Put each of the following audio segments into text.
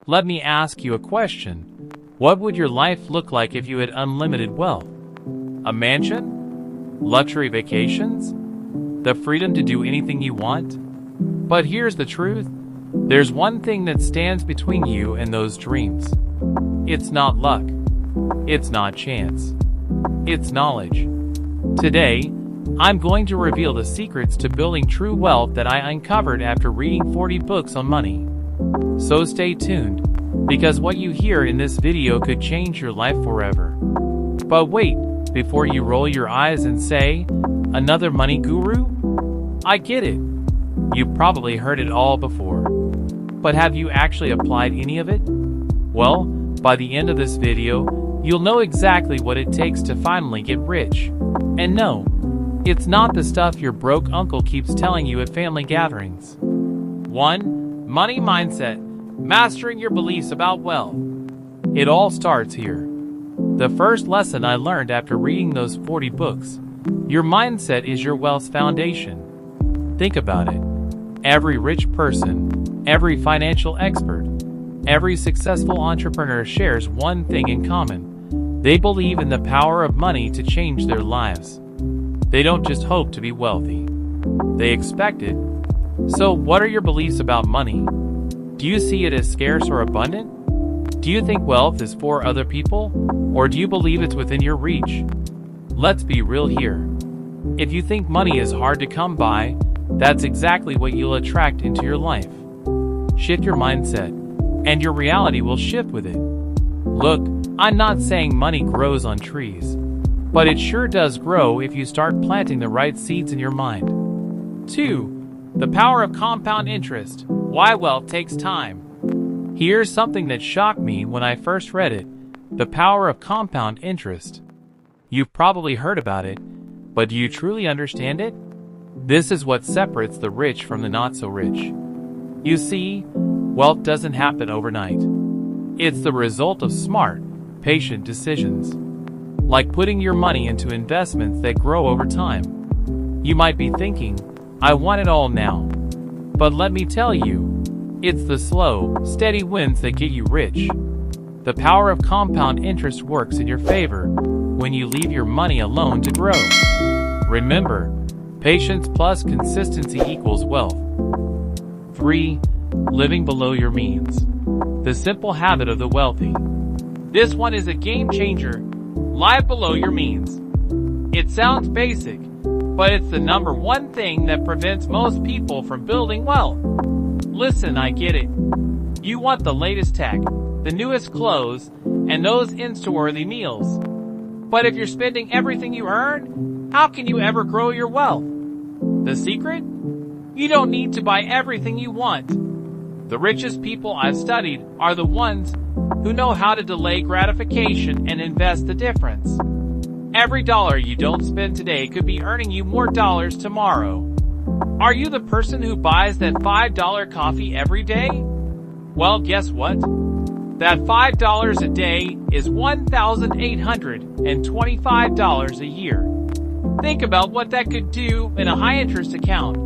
Let me ask you a question. What would your life look like if you had unlimited wealth? A mansion? Luxury vacations? The freedom to do anything you want? But here's the truth. There's one thing that stands between you and those dreams. It's not luck. It's not chance. It's knowledge. Today, I'm going to reveal the secrets to building true wealth that I uncovered after reading 40 books on money. So stay tuned, because what you hear in this video could change your life forever. But wait, before you roll your eyes and say, "Another money guru?" I get it. You've probably heard it all before. But have you actually applied any of it? Well, by the end of this video, you'll know exactly what it takes to finally get rich. And no, it's not the stuff your broke uncle keeps telling you at family gatherings. 1. Money mindset. Mastering your beliefs about wealth. It all starts here. The first lesson I learned after reading those 40 books. Your mindset is your wealth's foundation. Think about it. Every rich person, every financial expert, every successful entrepreneur shares one thing in common. They believe in the power of money to change their lives. They don't just hope to be wealthy. They expect it. So what are your beliefs about money? Do you see it as scarce or abundant? Do you think wealth is for other people? Or do you believe it's within your reach? Let's be real here. If you think money is hard to come by, that's exactly what you'll attract into your life. Shift your mindset, and your reality will shift with it. Look, I'm not saying money grows on trees, but it sure does grow if you start planting the right seeds in your mind. 2. The power of compound interest. Why wealth takes time. Here's something that shocked me when I first read it. The power of compound interest. You've probably heard about it, but do you truly understand it? This is what separates the rich from the not-so-rich. You see, wealth doesn't happen overnight. It's the result of smart, patient decisions. Like putting your money into investments that grow over time. You might be thinking, I want it all now. But let me tell you, it's the slow, steady wins that get you rich. The power of compound interest works in your favor when you leave your money alone to grow. Remember, patience plus consistency equals wealth. 3. Living below your means. The simple habit of the wealthy. This one is a game changer. Live below your means. It sounds basic, but it's the number one thing that prevents most people from building wealth. Listen, I get it. You want the latest tech, the newest clothes, and those Insta-worthy meals. But if you're spending everything you earn, how can you ever grow your wealth? The secret? You don't need to buy everything you want. The richest people I've studied are the ones who know how to delay gratification and invest the difference. Every dollar you don't spend today could be earning you more dollars tomorrow. Are you the person who buys that $5 coffee every day? Well, guess what? That $5 a day is $1,825 a year. Think about what that could do in a high-interest account.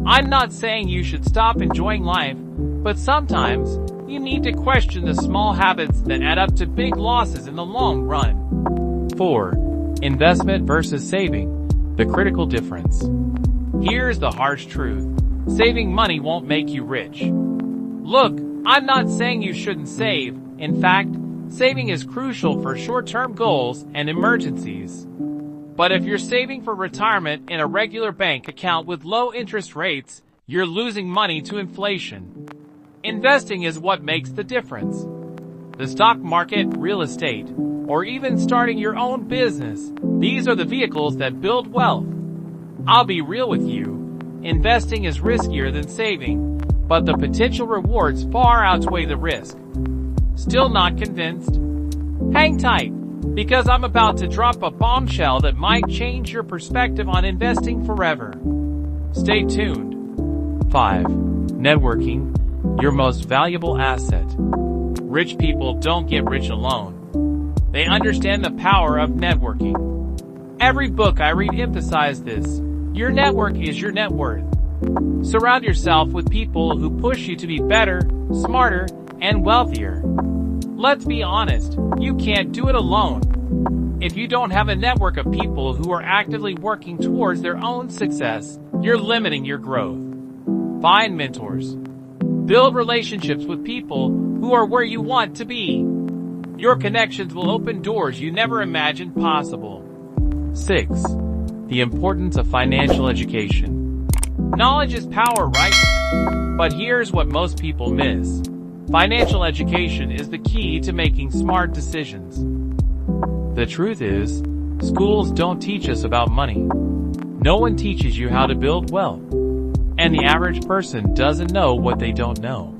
I'm not saying you should stop enjoying life, but sometimes you need to question the small habits that add up to big losses in the long run. 4. Investment versus saving. The critical difference. Here's the harsh truth. Saving money won't make you rich. Look, I'm not saying you shouldn't save. In fact, saving is crucial for short-term goals and emergencies. But if you're saving for retirement in a regular bank account with low interest rates, you're losing money to inflation. Investing is what makes the difference. The stock market, real estate, or even starting your own business, these are the vehicles that build wealth. I'll be real with you. Investing is riskier than saving, but the potential rewards far outweigh the risk. Still not convinced? Hang tight, because I'm about to drop a bombshell that might change your perspective on investing forever. Stay tuned. 5. Networking, your most valuable asset. Rich people don't get rich alone. They understand the power of networking. Every book I read emphasizes this. Your network is your net worth. Surround yourself with people who push you to be better, smarter, and wealthier. Let's be honest, you can't do it alone. If you don't have a network of people who are actively working towards their own success, you're limiting your growth. Find mentors. Build relationships with people who are where you want to be. Your connections will open doors you never imagined possible. 6. The importance of financial education. Knowledge is power, right? But here's what most people miss. Financial education is the key to making smart decisions. The truth is, schools don't teach us about money. No one teaches you how to build wealth. And the average person doesn't know what they don't know.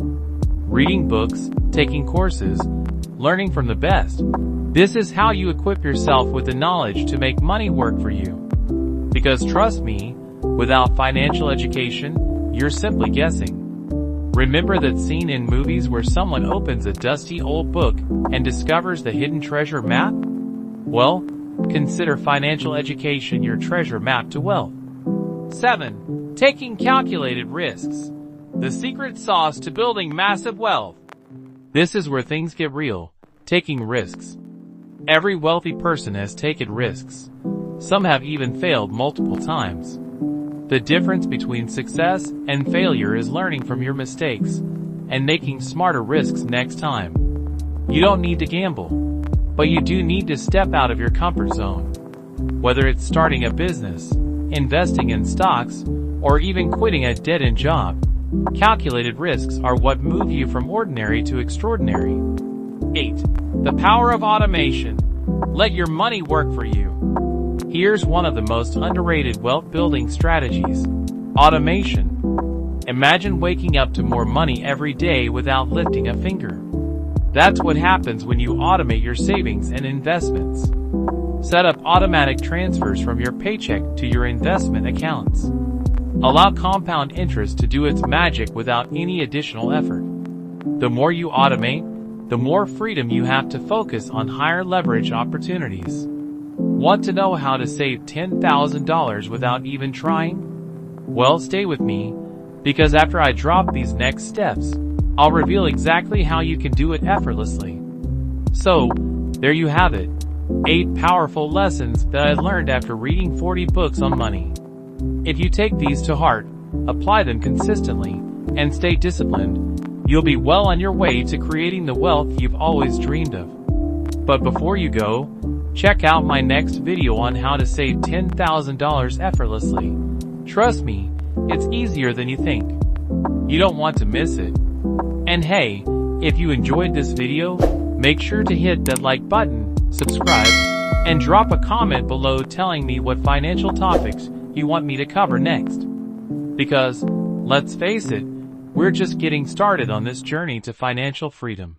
Reading books, taking courses, learning from the best. This is how you equip yourself with the knowledge to make money work for you. Because trust me, without financial education, you're simply guessing. Remember that scene in movies where someone opens a dusty old book and discovers the hidden treasure map? Well, consider financial education your treasure map to wealth. 7. Taking calculated risks. The secret sauce to building massive wealth. This is where things get real. Taking risks. Every wealthy person has taken risks. Some have even failed multiple times. The difference between success and failure is learning from your mistakes and making smarter risks next time. You don't need to gamble, but you do need to step out of your comfort zone. Whether it's starting a business, investing in stocks, or even quitting a dead-end job, calculated risks are what move you from ordinary to extraordinary. 8. The power of automation. Let your money work for you. Here's one of the most underrated wealth-building strategies. Automation. Imagine waking up to more money every day without lifting a finger. That's what happens when you automate your savings and investments. Set up automatic transfers from your paycheck to your investment accounts. Allow compound interest to do its magic without any additional effort. The more you automate, the more freedom you have to focus on higher leverage opportunities. Want to know how to save $10,000 without even trying? Well, stay with me, because after I drop these next steps, I'll reveal exactly how you can do it effortlessly. So, there you have it. 8 powerful lessons that I learned after reading 40 books on money. If you take these to heart, apply them consistently, and stay disciplined, you'll be well on your way to creating the wealth you've always dreamed of. But before you go, check out my next video on how to save $10,000 effortlessly. Trust me, it's easier than you think. You don't want to miss it. And hey, if you enjoyed this video, make sure to hit that like button, subscribe, and drop a comment below telling me what financial topics you want me to cover next. Because, let's face it, we're just getting started on this journey to financial freedom.